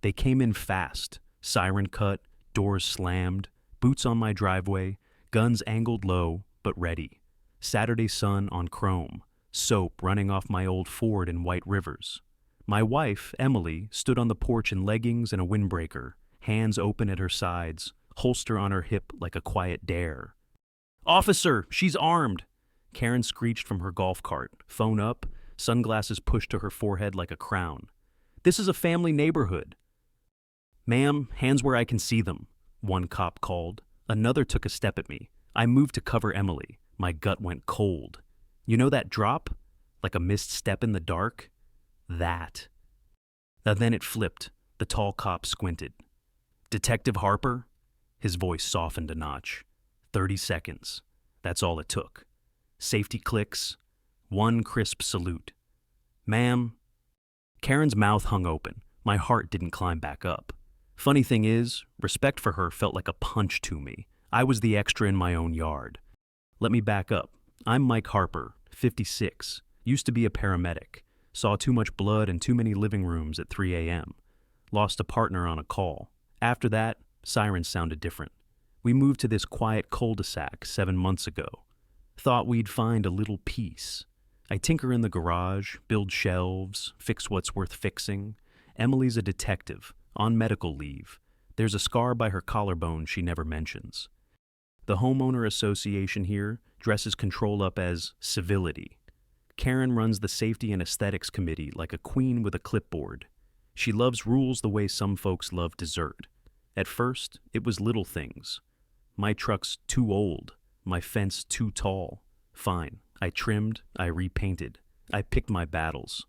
They came in fast, siren cut, doors slammed, boots on my driveway, guns angled low but ready. Saturday sun on chrome, soap running off my old Ford in White Rivers. My wife, Emily, stood on the porch in leggings and a windbreaker, hands open at her sides, holster on her hip like a quiet dare. "Officer, she's armed!" Karen screeched from her golf cart, phone up, sunglasses pushed to her forehead like a crown. "This is a family neighborhood." "Ma'am, hands where I can see them," one cop called. Another took a step at me. I moved to cover Emily. My gut went cold. You know that drop? Like a missed step in the dark? That. Now then it flipped. The tall cop squinted. "Detective Harper?" His voice softened a notch. 30 seconds. That's all it took. Safety clicks. One crisp salute. "Ma'am." Karen's mouth hung open. My heart didn't climb back up. Funny thing is, respect for her felt like a punch to me. I was the extra in my own yard. Let me back up. I'm Mike Harper, 56. Used to be a paramedic. Saw too much blood and too many living rooms at 3 a.m. Lost a partner on a call. After that, sirens sounded different. We moved to this quiet cul-de-sac 7 months ago. Thought we'd find a little peace. I tinker in the garage, build shelves, fix what's worth fixing. Emily's a detective, on medical leave. There's a scar by her collarbone she never mentions. The Homeowner Association here dresses control up as civility. Karen runs the Safety and Aesthetics Committee like a queen with a clipboard. She loves rules the way some folks love dessert. At first, it was little things. My truck's too old. My fence too tall. Fine. I trimmed. I repainted. I picked my battles.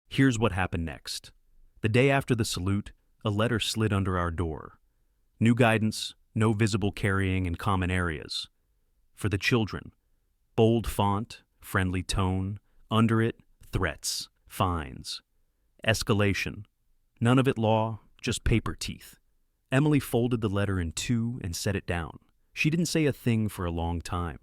Here's what happened next. The day after the salute, a letter slid under our door. New guidance, no visible carrying in common areas. For the children. Bold font, friendly tone. Under it, threats, fines. Escalation. None of it law, just paper teeth. Emily folded the letter in two and set it down. She didn't say a thing for a long time.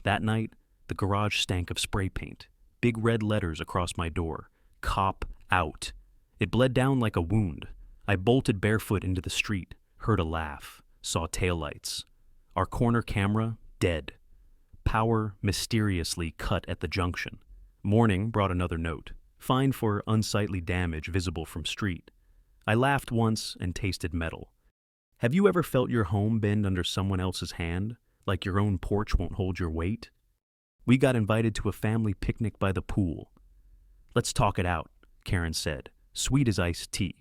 That night, the garage stank of spray paint. Big red letters across my door. Cop out. It bled down like a wound. I bolted barefoot into the street, heard a laugh, saw taillights. Our corner camera, dead. Power mysteriously cut at the junction. Morning brought another note. Fine for unsightly damage visible from street. I laughed once and tasted metal. Have you ever felt your home bend under someone else's hand, like your own porch won't hold your weight? We got invited to a family picnic by the pool. "Let's talk it out," Karen said, sweet as iced tea.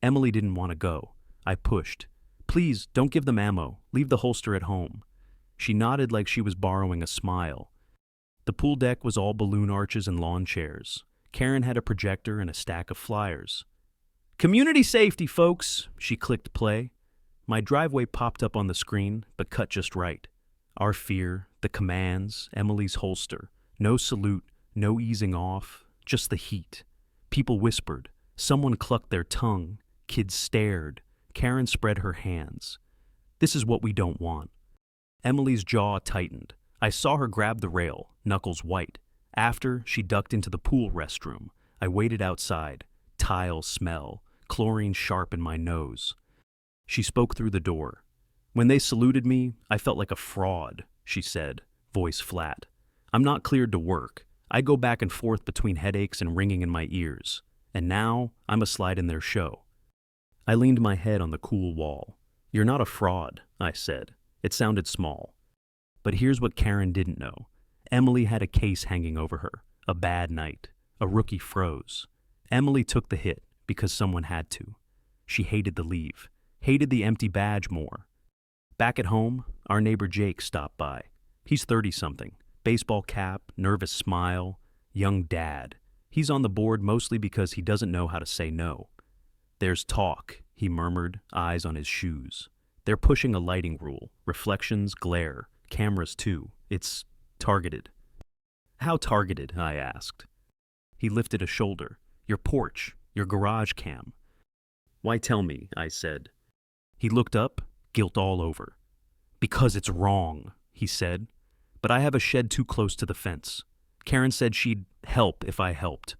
Emily didn't want to go. I pushed. "Please, don't give them ammo. Leave the holster at home." She nodded like she was borrowing a smile. The pool deck was all balloon arches and lawn chairs. Karen had a projector and a stack of flyers. "Community safety, folks," she clicked play. My driveway popped up on the screen, but cut just right. Our fear, the commands, Emily's holster. No salute, no easing off, just the heat. People whispered. Someone clucked their tongue. Kids stared. Karen spread her hands. This is what we don't want. Emily's jaw tightened. I saw her grab the rail, knuckles white. After, she ducked into the pool restroom. I waited outside. Tile smell, chlorine sharp in my nose. She spoke through the door. "When they saluted me, I felt like a fraud," she said, voice flat. "I'm not cleared to work. I go back and forth between headaches and ringing in my ears. And now, I'm a slide in their show." I leaned my head on the cool wall. "You're not a fraud," I said. It sounded small. But here's what Karen didn't know. Emily had a case hanging over her. A bad night. A rookie froze. Emily took the hit because someone had to. She hated the leave. Hated the empty badge more. Back at home, our neighbor Jake stopped by. He's 30-something. Baseball cap, nervous smile, young dad. He's on the board mostly because he doesn't know how to say no. "There's talk," he murmured, eyes on his shoes. "They're pushing a lighting rule. Reflections, glare. Cameras too. It's targeted." "How targeted?" I asked. He lifted a shoulder. "Your porch, your garage cam." "Why tell me?" I said. He looked up, guilt all over. "Because it's wrong," he said. "But I have a shed too close to the fence. Karen said she'd help if I helped.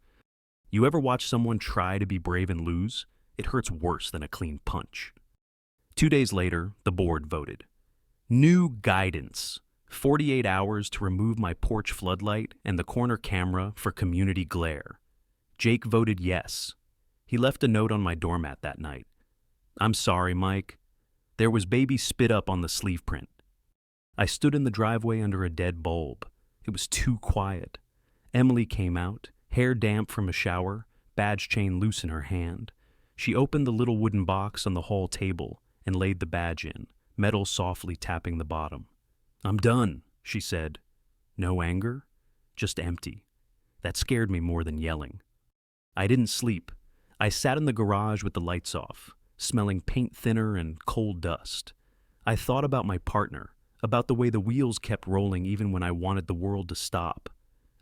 You ever watch someone try to be brave and lose? It hurts worse than a clean punch. 2 days later, the board voted. New guidance. 48 hours to remove my porch floodlight and the corner camera for community glare. Jake voted yes. He left a note on my doormat that night. I'm sorry, Mike. There was baby spit up on the sleeve print. I stood in the driveway under a dead bulb. It was too quiet. Emily came out, hair damp from a shower, badge chain loose in her hand. She opened the little wooden box on the hall table and laid the badge in, metal softly tapping the bottom. I'm done, she said. No anger, just empty. That scared me more than yelling. I didn't sleep. I sat in the garage with the lights off, smelling paint thinner and coal dust. I thought about my partner, about the way the wheels kept rolling even when I wanted the world to stop.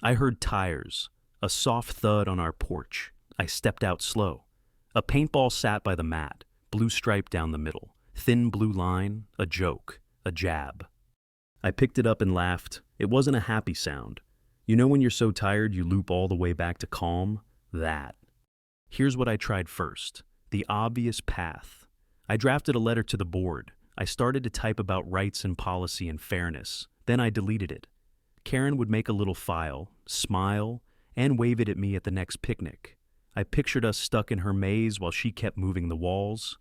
I heard tires, a soft thud on our porch. I stepped out slow. A paintball sat by the mat, blue stripe down the middle, thin blue line, a joke, a jab. I picked it up and laughed. It wasn't a happy sound. You know when you're so tired you loop all the way back to calm? That. Here's what I tried first. The obvious path. I drafted a letter to the board. I started to type about rights and policy and fairness. Then I deleted it. Karen would make a little file, smile, and wave it at me at the next picnic. I pictured us stuck in her maze while she kept moving the walls.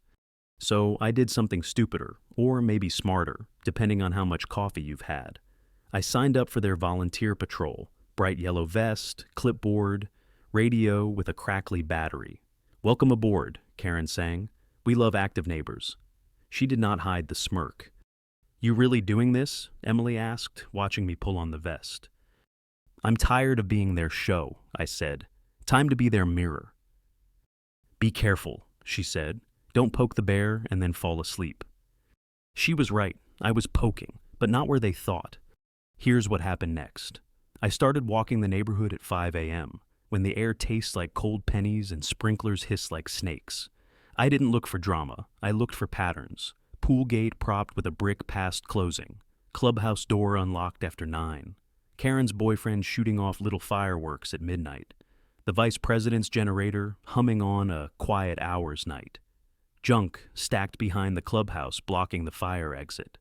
So I did something stupider, or maybe smarter, depending on how much coffee you've had. I signed up for their volunteer patrol, bright yellow vest, clipboard, radio with a crackly battery. Welcome aboard, Karen sang. We love active neighbors. She did not hide the smirk. You really doing this? Emily asked, watching me pull on the vest. I'm tired of being their show, I said. Time to be their mirror. Be careful, she said. Don't poke the bear and then fall asleep. She was right. I was poking, but not where they thought. Here's what happened next. I started walking the neighborhood at 5 a.m., when the air tastes like cold pennies and sprinklers hiss like snakes. I didn't look for drama. I looked for patterns. Pool gate propped with a brick past closing. Clubhouse door unlocked after 9. Karen's boyfriend shooting off little fireworks at midnight. The vice president's generator humming on a quiet hours night. Junk stacked behind the clubhouse blocking the fire exit.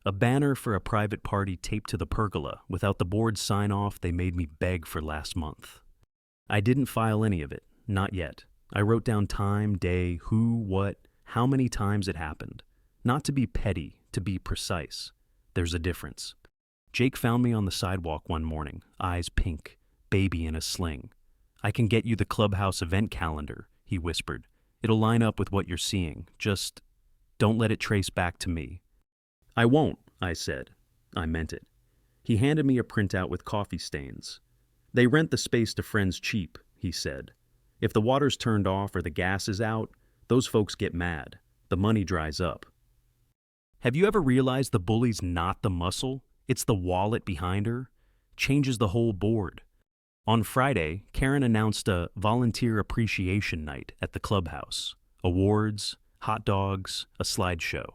A banner for a private party taped to the pergola without the board's sign-off they made me beg for last month. I didn't file any of it, not yet. I wrote down time, day, who, what, how many times it happened. Not to be petty, to be precise. There's a difference. Jake found me on the sidewalk one morning, eyes pink, baby in a sling. I can get you the clubhouse event calendar, he whispered. It'll line up with what you're seeing. Just don't let it trace back to me. I won't, I said. I meant it. He handed me a printout with coffee stains. They rent the space to friends cheap, he said. If the water's turned off or the gas is out, those folks get mad. The money dries up. Have you ever realized the bully's not the muscle? It's the wallet behind her. Changes the whole board. On Friday, Karen announced a volunteer appreciation night at the clubhouse. Awards, hot dogs, a slideshow.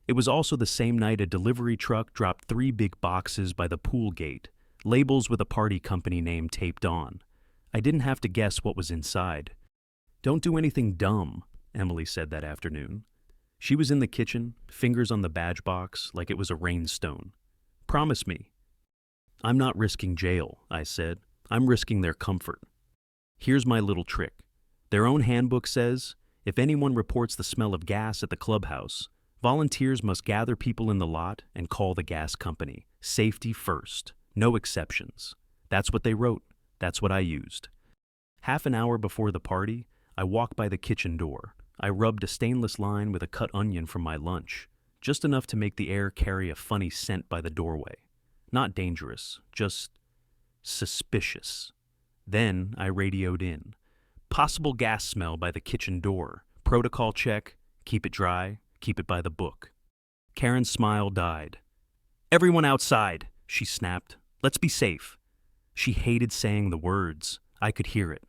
It was also the same night a delivery truck dropped 3 big boxes by the pool gate, labels with a party company name taped on. I didn't have to guess what was inside. Don't do anything dumb, Emily said that afternoon. She was in the kitchen, fingers on the badge box like it was a rainstone. Promise me. I'm not risking jail, I said. I'm risking their comfort. Here's my little trick. Their own handbook says, if anyone reports the smell of gas at the clubhouse, volunteers must gather people in the lot and call the gas company. Safety first. No exceptions. That's what they wrote. That's what I used. Half an hour before the party, I walked by the kitchen door. I rubbed a stainless line with a cut onion from my lunch, just enough to make the air carry a funny scent by the doorway. Not dangerous, just suspicious. Then I radioed in. Possible gas smell by the kitchen door. Protocol check. Keep it dry. Keep it by the book. Karen's smile died. Everyone outside, she snapped. Let's be safe. She hated saying the words. I could hear it.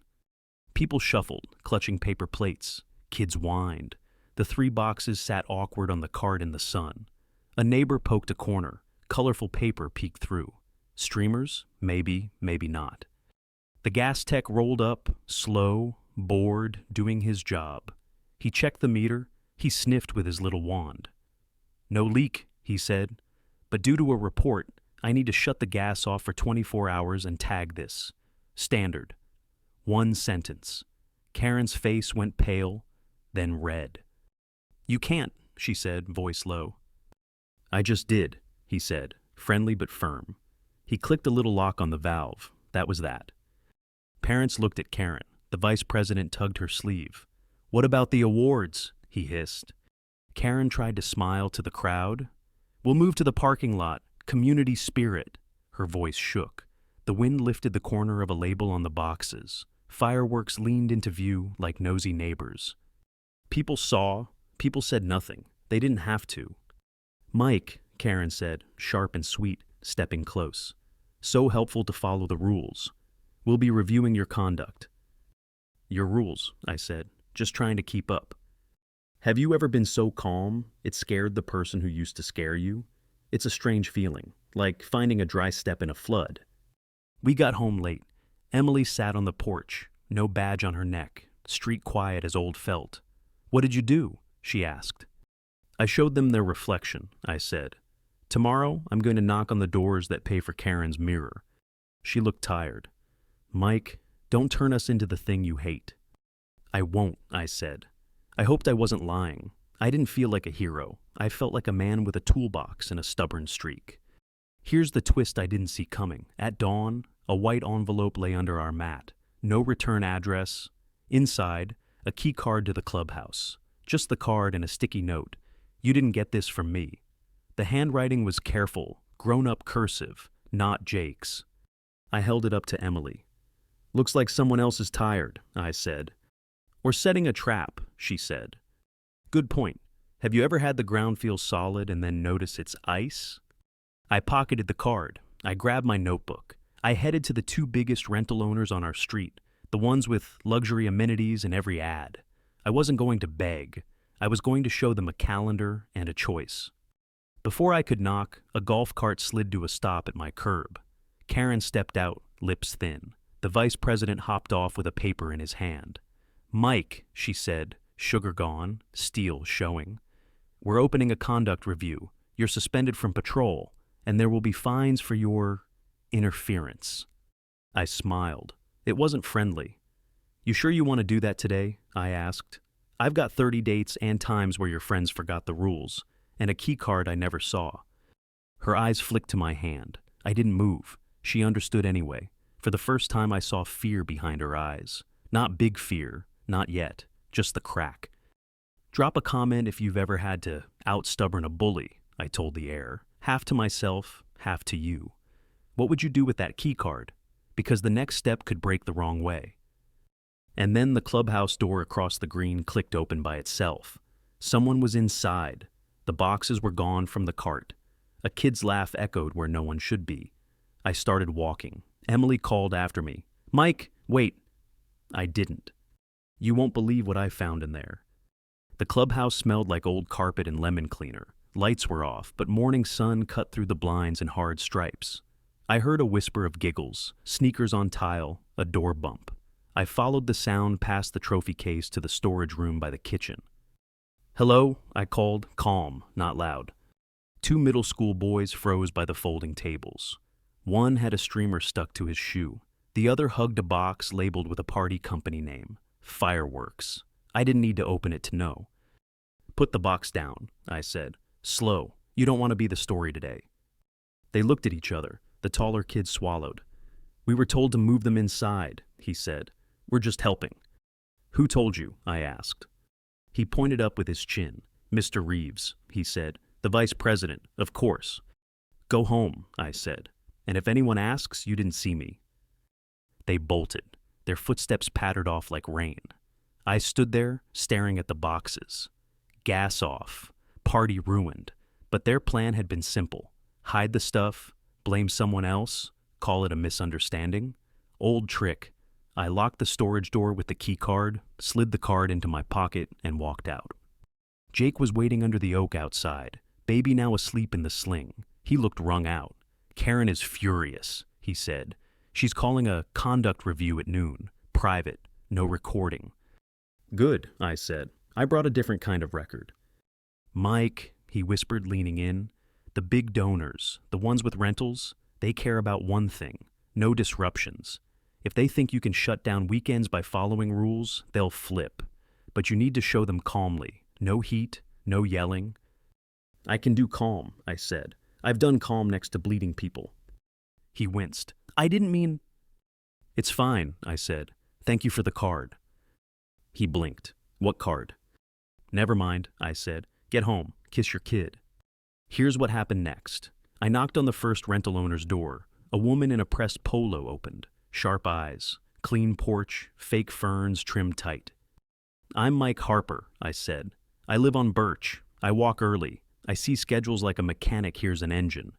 People shuffled, clutching paper plates. Kids whined. The 3 boxes sat awkward on the cart in the sun. A neighbor poked a corner. Colorful paper peeked through. Streamers? Maybe, maybe not. The gas tech rolled up, slow, bored, doing his job. He checked the meter. He sniffed with his little wand. "No leak," he said, "but due to a report, I need to shut the gas off for 24 hours and tag this. Standard." One sentence. Karen's face went pale, then red. "You can't," she said, voice low. "I just did," he said, friendly but firm. He clicked a little lock on the valve. That was that. Parents looked at Karen. The vice president tugged her sleeve. "What about the awards?" he hissed. Karen tried to smile to the crowd. "We'll move to the parking lot. Community spirit." Her voice shook. The wind lifted the corner of a label on the boxes. Fireworks leaned into view like nosy neighbors. People saw. People said nothing. They didn't have to. "Mike," Karen said, sharp and sweet, stepping close. "So helpful to follow the rules. We'll be reviewing your conduct." "Your rules," I said, just trying to keep up. "Have you ever been so calm it scared the person who used to scare you? It's a strange feeling, like finding a dry step in a flood." We got home late. Emily sat on the porch, no badge on her neck, street quiet as old felt. "What did you do?" she asked. "I showed them their reflection," I said. "Tomorrow, I'm going to knock on the doors that pay for Karen's mirror." She looked tired. "Mike, don't turn us into the thing you hate." "I won't," I said. I hoped I wasn't lying. I didn't feel like a hero. I felt like a man with a toolbox and a stubborn streak. Here's the twist I didn't see coming. At dawn, a white envelope lay under our mat. No return address. Inside, a key card to the clubhouse. Just the card and a sticky note. "You didn't get this from me." The handwriting was careful, grown-up cursive, not Jake's. I held it up to Emily. "Looks like someone else is tired," I said. "Or setting a trap," she said. "Good point. Have you ever had the ground feel solid and then notice it's ice?" I pocketed the card. I grabbed my notebook. I headed to the two biggest rental owners on our street, the ones with luxury amenities in every ad. I wasn't going to beg. I was going to show them a calendar and a choice. Before I could knock, a golf cart slid to a stop at my curb. Karen stepped out, lips thin. The vice president hopped off with a paper in his hand. "Mike," she said, sugar gone, steel showing. "We're opening a conduct review. You're suspended from patrol, and there will be fines for your interference." I smiled. It wasn't friendly. "You sure you want to do that today?" I asked. "I've got 30 dates and times where your friends forgot the rules, and a key card I never saw." Her eyes flicked to my hand. I didn't move. She understood anyway. For the first time I saw fear behind her eyes. Not big fear, not yet, just the crack. "Drop a comment if you've ever had to out-stubborn a bully," I told the air. Half to myself, half to you. What would you do with that key card? Because the next step could break the wrong way. And then the clubhouse door across the green clicked open by itself. Someone was inside. The boxes were gone from the cart. A kid's laugh echoed where no one should be. I started walking. Emily called after me. "Mike, wait." I didn't. You won't believe what I found in there. The clubhouse smelled like old carpet and lemon cleaner. Lights were off, but morning sun cut through the blinds in hard stripes. I heard a whisper of giggles, sneakers on tile, a door bump. I followed the sound past the trophy case to the storage room by the kitchen. "Hello," I called, calm, not loud. Two middle school boys froze by the folding tables. One had a streamer stuck to his shoe. The other hugged a box labeled with a party company name, Fireworks. I didn't need to open it to know. "Put the box down," I said. "Slow. You don't want to be the story today." They looked at each other. The taller kid swallowed. "We were told to move them inside," he said. "We're just helping." "Who told you?" I asked. He pointed up with his chin. "Mr. Reeves," he said. "The vice president, of course." "Go home," I said. "And if anyone asks, you didn't see me." They bolted. Their footsteps pattered off like rain. I stood there, staring at the boxes. Gas off. Party ruined. But their plan had been simple. Hide the stuff, blame someone else, call it a misunderstanding. Old trick. I locked the storage door with the key card, slid the card into my pocket, and walked out. Jake was waiting under the oak outside, baby now asleep in the sling. He looked wrung out. "Karen is furious," he said. "She's calling a conduct review at noon. Private. No recording." "Good," I said. I brought a different kind of record. Mike, he whispered, leaning in, the big donors, the ones with rentals, they care about one thing: no disruptions. If they think you can shut down weekends by following rules, they'll flip. But you need to show them calmly. No heat, no yelling. I can do calm, I said. I've done calm next to bleeding people. He winced. I didn't mean... It's fine, I said. Thank you for the card. He blinked. What card? Never mind, I said. Get home. Kiss your kid. Here's what happened next. I knocked on the first rental owner's door. A woman in a pressed polo opened. Sharp eyes. Clean porch. Fake ferns trimmed tight. I'm Mike Harper, I said. I live on Birch. I walk early. I see schedules like a mechanic hears an engine.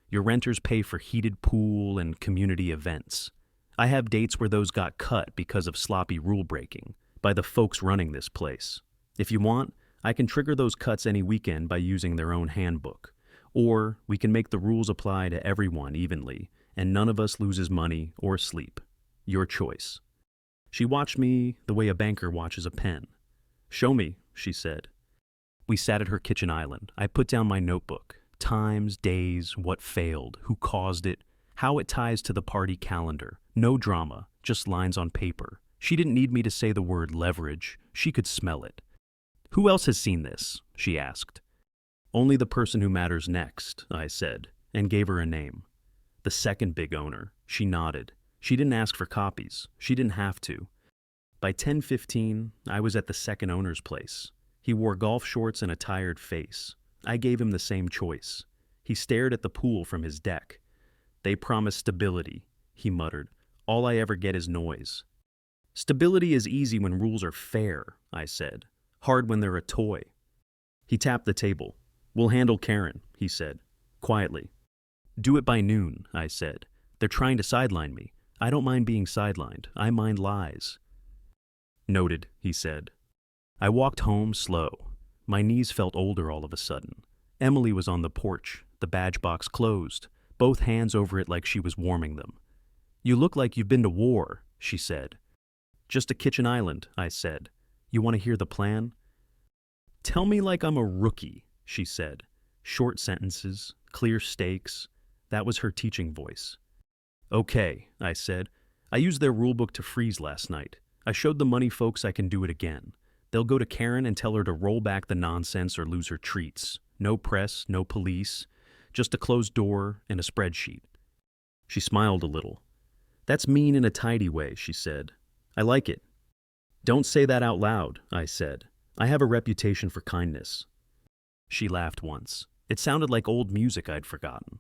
Your renters pay for heated pool and community events. I have dates where those got cut because of sloppy rule breaking by the folks running this place. If you want, I can trigger those cuts any weekend by using their own handbook. Or we can make the rules apply to everyone evenly, and none of us loses money or sleep. Your choice. She watched me the way a banker watches a pen. Show me, she said. We sat at her kitchen island. I put down my notebook. Times, days, what failed, who caused it, how it ties to the party calendar. No drama, just lines on paper. She didn't need me to say the word leverage. She could smell it. Who else has seen this? She asked. Only the person who matters next, I said, and gave her a name. The second big owner. She nodded. She didn't ask for copies. She didn't have to. By 10:15, I was at the second owner's place. He wore golf shorts and a tired face. I gave him the same choice. He stared at the pool from his deck. They promise stability, he muttered. All I ever get is noise. Stability is easy when rules are fair, I said. Hard when they're a toy. He tapped the table. We'll handle Karen, he said, quietly. Do it by noon, I said. They're trying to sideline me. I don't mind being sidelined. I mind lies. Noted, he said. I walked home slow. My knees felt older all of a sudden. Emily was on the porch, the badge box closed, both hands over it like she was warming them. You look like you've been to war, she said. Just a kitchen island, I said. You want to hear the plan? Tell me like I'm a rookie, she said. Short sentences, clear stakes. That was her teaching voice. Okay, I said. I used their rulebook to freeze last night. I showed the money folks I can do it again. They'll go to Karen and tell her to roll back the nonsense or lose her treats. No press, no police, just a closed door and a spreadsheet. She smiled a little. That's mean in a tidy way, she said. I like it. Don't say that out loud, I said. I have a reputation for kindness. She laughed once. It sounded like old music I'd forgotten.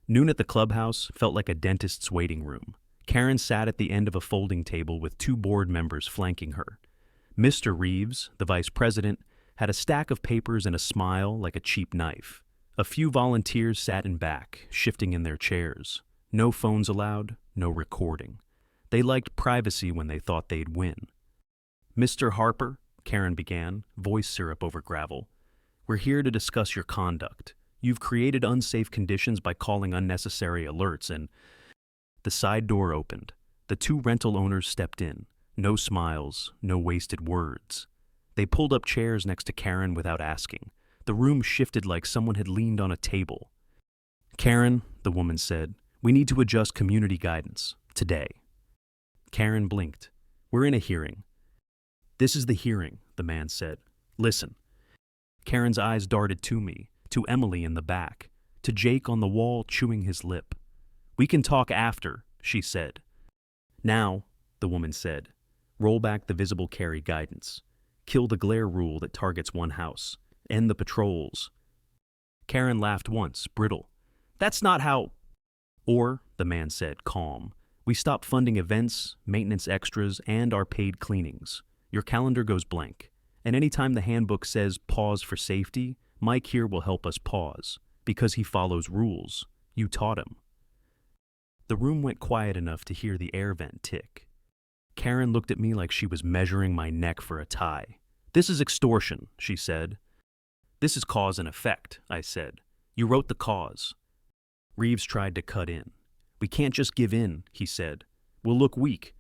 Noon at the clubhouse felt like a dentist's waiting room. Karen sat at the end of a folding table with two board members flanking her. Mr. Reeves, the vice president, had a stack of papers and a smile like a cheap knife. A few volunteers sat in back, shifting in their chairs. No phones allowed, no recording. They liked privacy when they thought they'd win. Mr. Harper, Karen began, voice syrup over gravel. We're here to discuss your conduct. You've created unsafe conditions by calling unnecessary alerts and... The side door opened. The two rental owners stepped in. No smiles, no wasted words. They pulled up chairs next to Karen without asking. The room shifted like someone had leaned on a table. Karen, the woman said, we need to adjust community guidance. Today. Karen blinked. We're in a hearing. This is the hearing, the man said. Listen. Karen's eyes darted to me, to Emily in the back, to Jake on the wall chewing his lip. We can talk after, she said. Now, the woman said, roll back the visible carry guidance. Kill the glare rule that targets one house. End the patrols. Karen laughed once, brittle. That's not how... Or, the man said, calm, we stop funding events, maintenance extras, and our paid cleanings. Your calendar goes blank. And anytime the handbook says pause for safety, Mike here will help us pause, because he follows rules. You taught him. The room went quiet enough to hear the air vent tick. Karen looked at me like she was measuring my neck for a tie. This is extortion, she said. This is cause and effect, I said. You wrote the cause. Reeves tried to cut in. We can't just give in, he said. We'll look weak.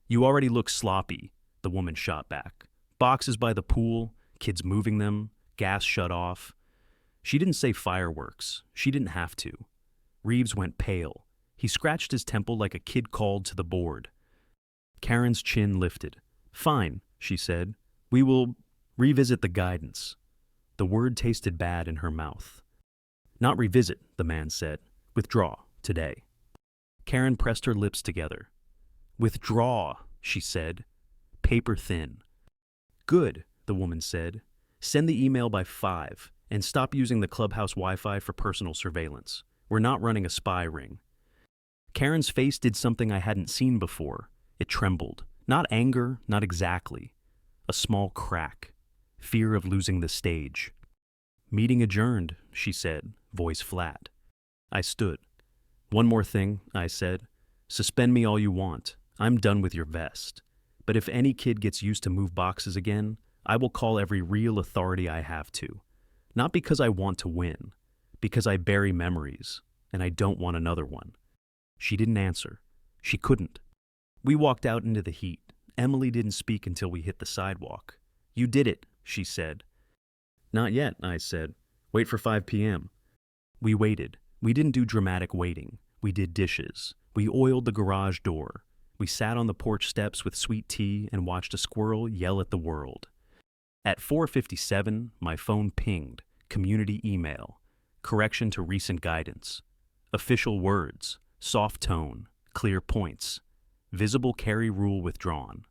You already look sloppy, the woman shot back. Boxes by the pool, kids moving them, gas shut off. She didn't say fireworks. She didn't have to. Reeves went pale. He scratched his temple like a kid called to the board. Karen's chin lifted. Fine, she said. We will revisit the guidance. The word tasted bad in her mouth. Not revisit, the man said. Withdraw, today. Karen pressed her lips together. Withdraw, she said. Paper thin. Good, the woman said. Send the email by 5 and stop using the clubhouse Wi-Fi for personal surveillance. We're not running a spy ring. Karen's face did something I hadn't seen before. It trembled. Not anger, not exactly. A small crack. Fear of losing the stage. Meeting adjourned, she said, voice flat. I stood. One more thing, I said. Suspend me all you want. I'm done with your vest. But if any kid gets used to move boxes again, I will call every real authority I have to. Not because I want to win, because I bury memories, and I don't want another one. She didn't answer. She couldn't. We walked out into the heat. Emily didn't speak until we hit the sidewalk. You did it, she said. Not yet, I said. Wait for 5 p.m. We waited. We didn't do dramatic waiting. We did dishes. We oiled the garage door. We sat on the porch steps with sweet tea and watched a squirrel yell at the world. At 4:57, my phone pinged. Community email. Correction to recent guidance. Official words. Soft tone. Clear points. Visible carry rule withdrawn.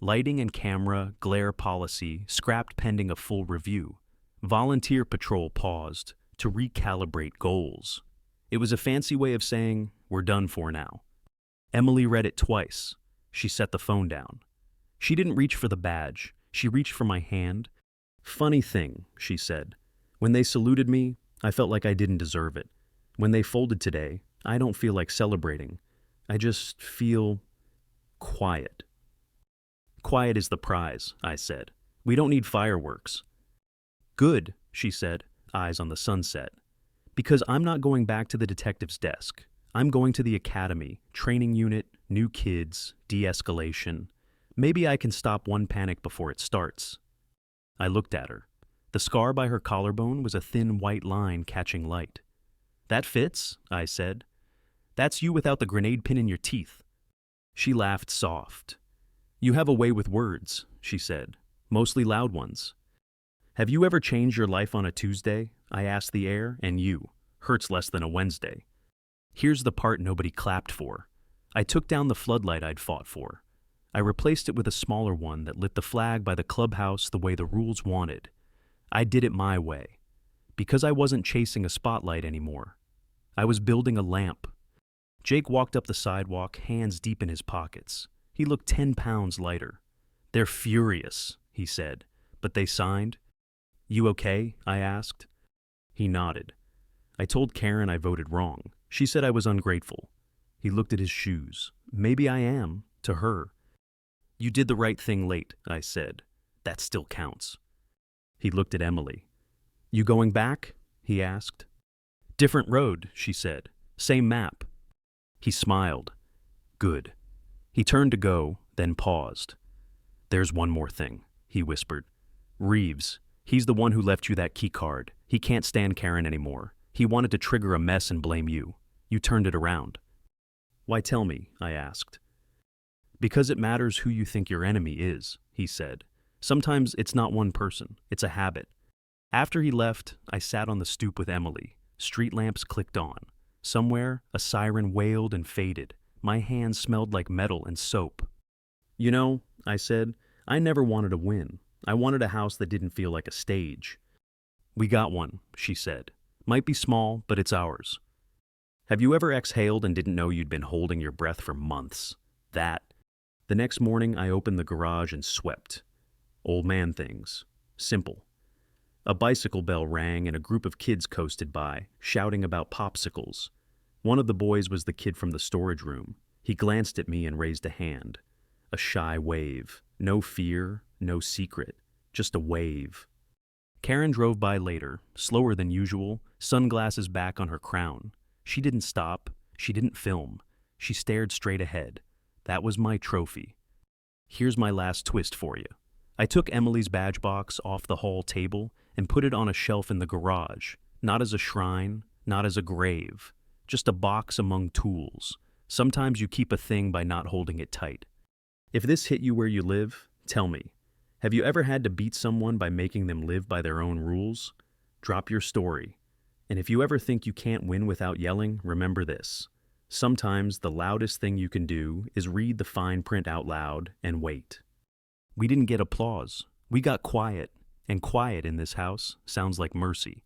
Lighting and camera, glare policy, scrapped pending a full review. Volunteer patrol paused to recalibrate goals. It was a fancy way of saying, we're done for now. Emily read it twice. She set the phone down. She didn't reach for the badge. She reached for my hand. Funny thing, she said. When they saluted me, I felt like I didn't deserve it. When they folded today, I don't feel like celebrating. I just feel quiet. Quiet is the prize, I said. We don't need fireworks. Good, she said, eyes on the sunset. Because I'm not going back to the detective's desk. I'm going to the academy, training unit, new kids, de-escalation. Maybe I can stop one panic before it starts. I looked at her. The scar by her collarbone was a thin white line catching light. That fits, I said. That's you without the grenade pin in your teeth. She laughed soft. You have a way with words, she said, mostly loud ones. Have you ever changed your life on a Tuesday? I asked the air, and you. Hurts less than a Wednesday. Here's the part nobody clapped for. I took down the floodlight I'd fought for. I replaced it with a smaller one that lit the flag by the clubhouse the way the rules wanted. I did it my way. Because I wasn't chasing a spotlight anymore. I was building a lamp. Jake walked up the sidewalk, hands deep in his pockets. He looked 10 pounds lighter. They're furious, he said. But they signed. You okay? I asked. He nodded. I told Karen I voted wrong. She said I was ungrateful. He looked at his shoes. Maybe I am, to her. You did the right thing late, I said. That still counts. He looked at Emily. You going back? He asked. Different road, she said. Same map. He smiled. Good. He turned to go, then paused. There's one more thing, he whispered. Reeves, he's the one who left you that key card. He can't stand Karen anymore. He wanted to trigger a mess and blame you. You turned it around. Why tell me? I asked. Because it matters who you think your enemy is, he said. Sometimes it's not one person, it's a habit. After he left, I sat on the stoop with Emily. Street lamps clicked on. Somewhere, a siren wailed and faded. My hands smelled like metal and soap. You know, I said, I never wanted to win. I wanted a house that didn't feel like a stage. We got one, she said. Might be small, but it's ours. Have you ever exhaled and didn't know you'd been holding your breath for months? That. The next morning, I opened the garage and swept. Old man things. Simple. A bicycle bell rang and a group of kids coasted by, shouting about popsicles. One of the boys was the kid from the storage room. He glanced at me and raised a hand. A shy wave. No fear, no secret. Just a wave. Karen drove by later, slower than usual, sunglasses back on her crown. She didn't stop. She didn't film. She stared straight ahead. That was my trophy. Here's my last twist for you. I took Emily's badge box off the hall table and put it on a shelf in the garage, not as a shrine, not as a grave, just a box among tools. Sometimes you keep a thing by not holding it tight. If this hit you where you live, tell me. Have you ever had to beat someone by making them live by their own rules? Drop your story. And if you ever think you can't win without yelling, remember this. Sometimes the loudest thing you can do is read the fine print out loud and wait. We didn't get applause. We got quiet, and quiet in this house sounds like mercy.